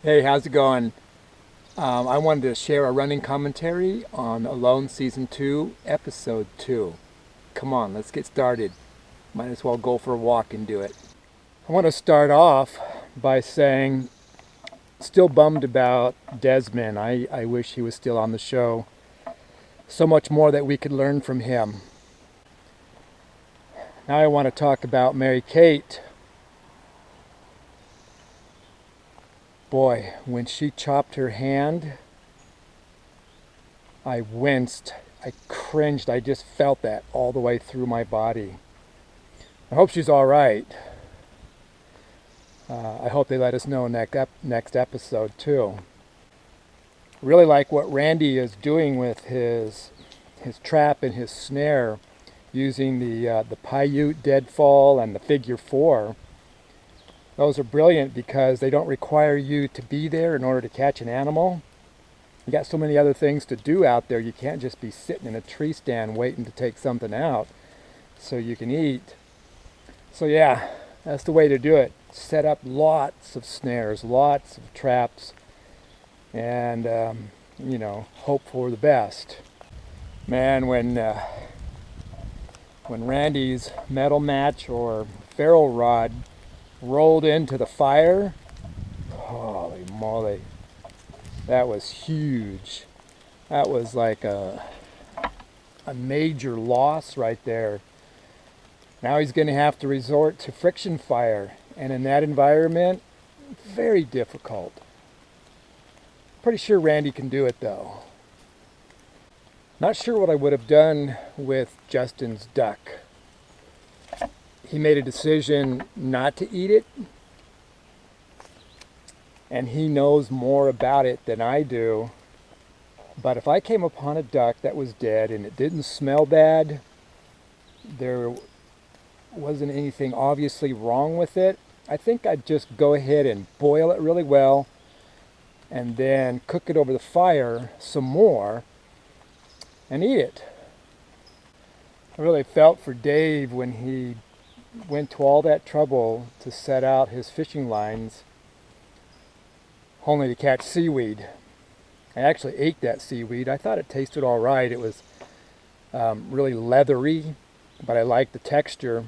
Hey, how's it going? I wanted to share a running commentary on Alone Season 2, Episode 2. Come on, let's get started. Might as well go for a walk and do it. I want to start off by saying, still bummed about Desmond. I wish he was still on the show. So much more that we could learn from him. Now I want to talk about Mary Kate. Boy, when she chopped her hand, I winced, I cringed, I just felt that all the way through my body. I hope she's all right. I hope they let us know next episode too. Really like what Randy is doing with his trap and his snare, using the Paiute deadfall and the figure 4. Those are brilliant because they don't require you to be there in order to catch an animal. You got so many other things to do out there. You can't just be sitting in a tree stand waiting to take something out so you can eat. So yeah, that's the way to do it. Set up lots of snares, lots of traps, and hope for the best. Man, when Randy's metal match or ferro rod rolled into the fire, holy moly, that was huge. That was like a major loss right there. Now he's going to have to resort to friction fire, and in that environment, very difficult. Pretty sure Randy can do it though. Not sure what I would have done with Justin's duck. He made a decision not to eat it, and he knows more about it than I do. But if I came upon a duck that was dead and it didn't smell bad, there wasn't anything obviously wrong with it, I think I'd just go ahead and boil it really well and then cook it over the fire some more and eat it. I really felt for Dave when he went to all that trouble to set out his fishing lines only to catch seaweed. I actually ate that seaweed. I thought it tasted all right. It was really leathery, but I liked the texture.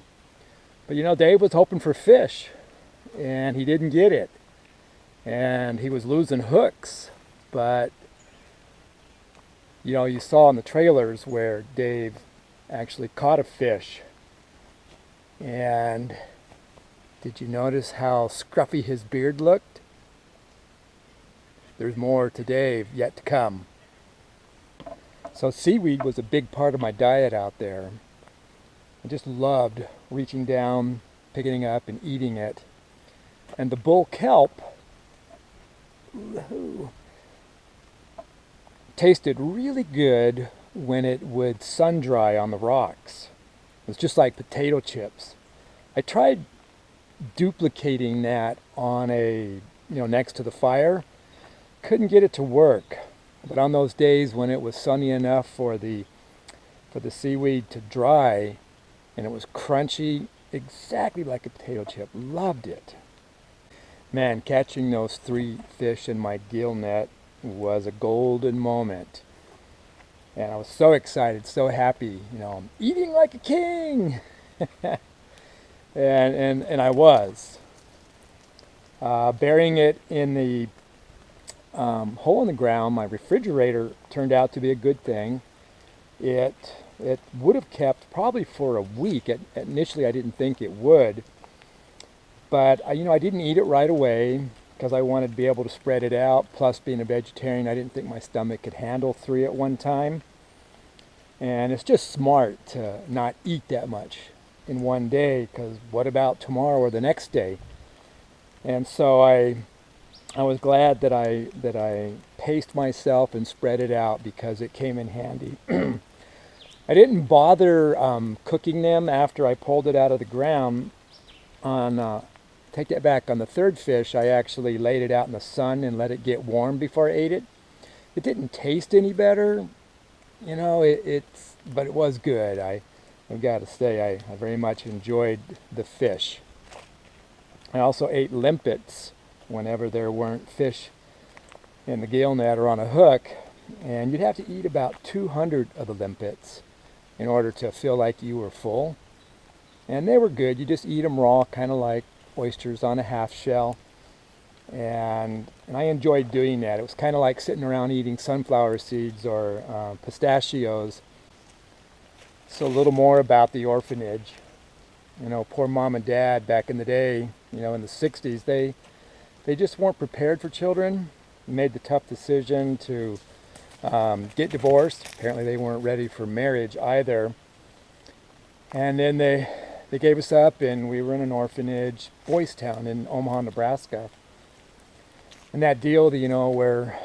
But Dave was hoping for fish, and he didn't get it. And he was losing hooks, but you saw in the trailers where Dave actually caught a fish. And did you notice how scruffy his beard looked? There's more to Dave yet to come. So seaweed was a big part of my diet out there. I just loved reaching down, picking it up, and eating it. And the bull kelp tasted really good when it would sun dry on the rocks. It was just like potato chips. I tried duplicating that on next to the fire. Couldn't get it to work. But on those days when it was sunny enough for the seaweed to dry and it was crunchy, exactly like a potato chip, loved it. Man, catching those 3 fish in my gill net was a golden moment. And I was so excited, so happy, I'm eating like a king. and I was. Burying it in the hole in the ground, my refrigerator, turned out to be a good thing. It would have kept probably for a week. Initially, I didn't think it would. But, I didn't eat it right away because I wanted to be able to spread it out. Plus, being a vegetarian, I didn't think my stomach could handle 3 at one time. And it's just smart to not eat that much in one day, because what about tomorrow or the next day? And so I was glad that I paced myself and spread it out because it came in handy. I didn't bother cooking them after I pulled it out of the ground. Take that back, on the 3rd fish, I actually laid it out in the sun and let it get warm before I ate it. It didn't taste any better, but it was good. I've got to say, I very much enjoyed the fish. I also ate limpets whenever there weren't fish in the gill net or on a hook. And you'd have to eat about 200 of the limpets in order to feel like you were full. And they were good. You just eat them raw, kind of like oysters on a half shell. And I enjoyed doing that. It was kind of like sitting around eating sunflower seeds or pistachios. So a little more about the orphanage. You know, poor mom and dad back in the day, you know, in the 60s, they just weren't prepared for children. They made the tough decision to get divorced. Apparently they weren't ready for marriage either. And then they gave us up, and we were in an orphanage, Boys Town in Omaha, Nebraska. And that deal, you know, where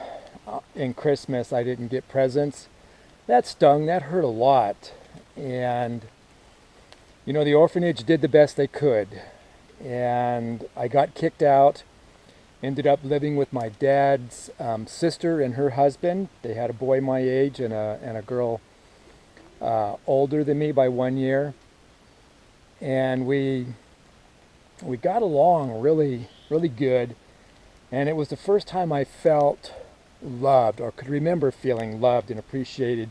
in Christmas I didn't get presents, that stung, that hurt a lot. And, you know, the orphanage did the best they could. And I got kicked out, ended up living with my dad's sister and her husband. They had a boy my age and a girl older than me by 1 year. And we got along really, really good. And it was the first time I felt loved, or could remember feeling loved and appreciated.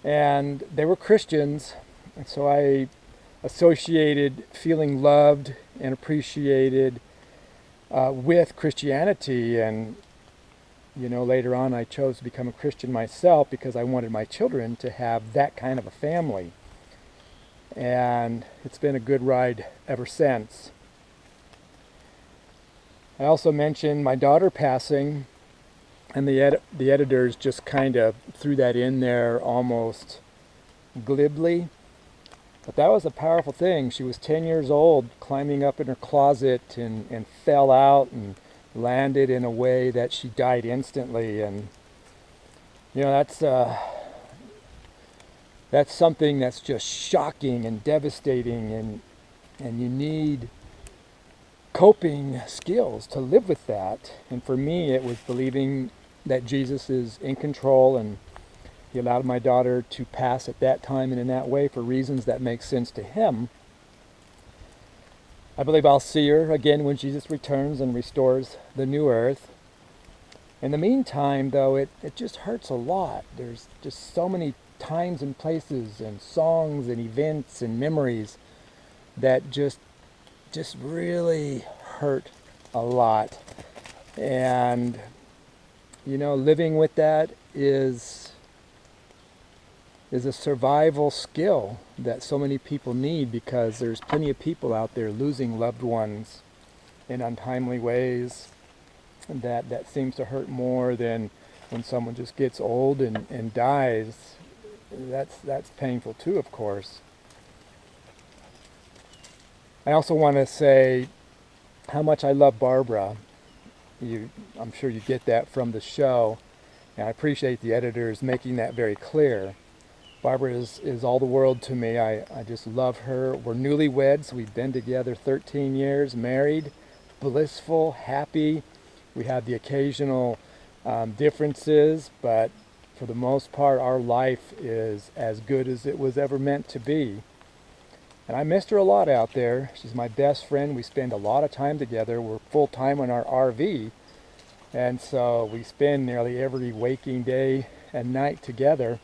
And they were Christians, and so I associated feeling loved and appreciated with Christianity. And, you know, later on I chose to become a Christian myself because I wanted my children to have that kind of a family. And it's been a good ride ever since. I also mentioned my daughter passing, and the editors just kind of threw that in there almost glibly. But that was a powerful thing. She was 10 years old, climbing up in her closet and fell out and landed in a way that she died instantly. And, you know, that's something that's just shocking and devastating, and you need coping skills to live with that. And for me, it was believing that Jesus is in control, and he allowed my daughter to pass at that time and in that way for reasons that make sense to him. I believe I'll see her again when Jesus returns and restores the new earth. In the meantime, though, it just hurts a lot. There's just so many times and places and songs and events and memories that just really hurt a lot. And, you know, living with that is a survival skill that so many people need, because there's plenty of people out there losing loved ones in untimely ways. And that seems to hurt more than when someone just gets old and dies. That's painful too, of course. I also want to say how much I love Barbara. I'm sure you get that from the show, and I appreciate the editors making that very clear. Barbara is all the world to me. I just love her. We're newlyweds. We've been together 13 years, married, blissful, happy. We have the occasional differences, but for the most part, our life is as good as it was ever meant to be. And I missed her a lot out there. She's my best friend. We spend a lot of time together. We're full-time on our RV. And so we spend nearly every waking day and night together.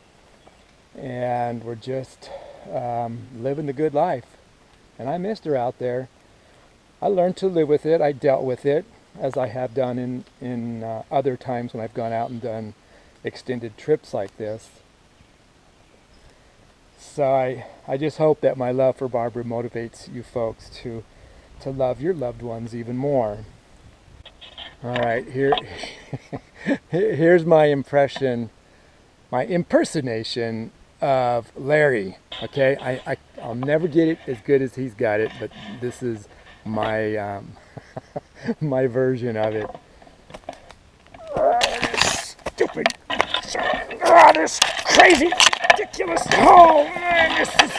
And we're just living the good life. And I missed her out there. I learned to live with it. I dealt with it, as I have done in other times when I've gone out and done extended trips like this. So I just hope that my love for Barbara motivates you folks to love your loved ones even more. All right, here's my impressionation of Larry. Okay, I'll never get it as good as he's got it, but this is my my version of it. This stupid, this crazy, ridiculous. Oh man, this is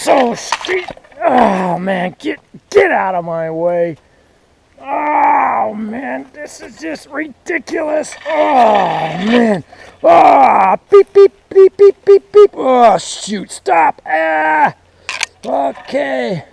so steep. Oh man, get out of my way. Oh man, this is just ridiculous. Oh man. Oh, beep beep beep beep beep beep. Oh shoot, stop. Ah. Okay.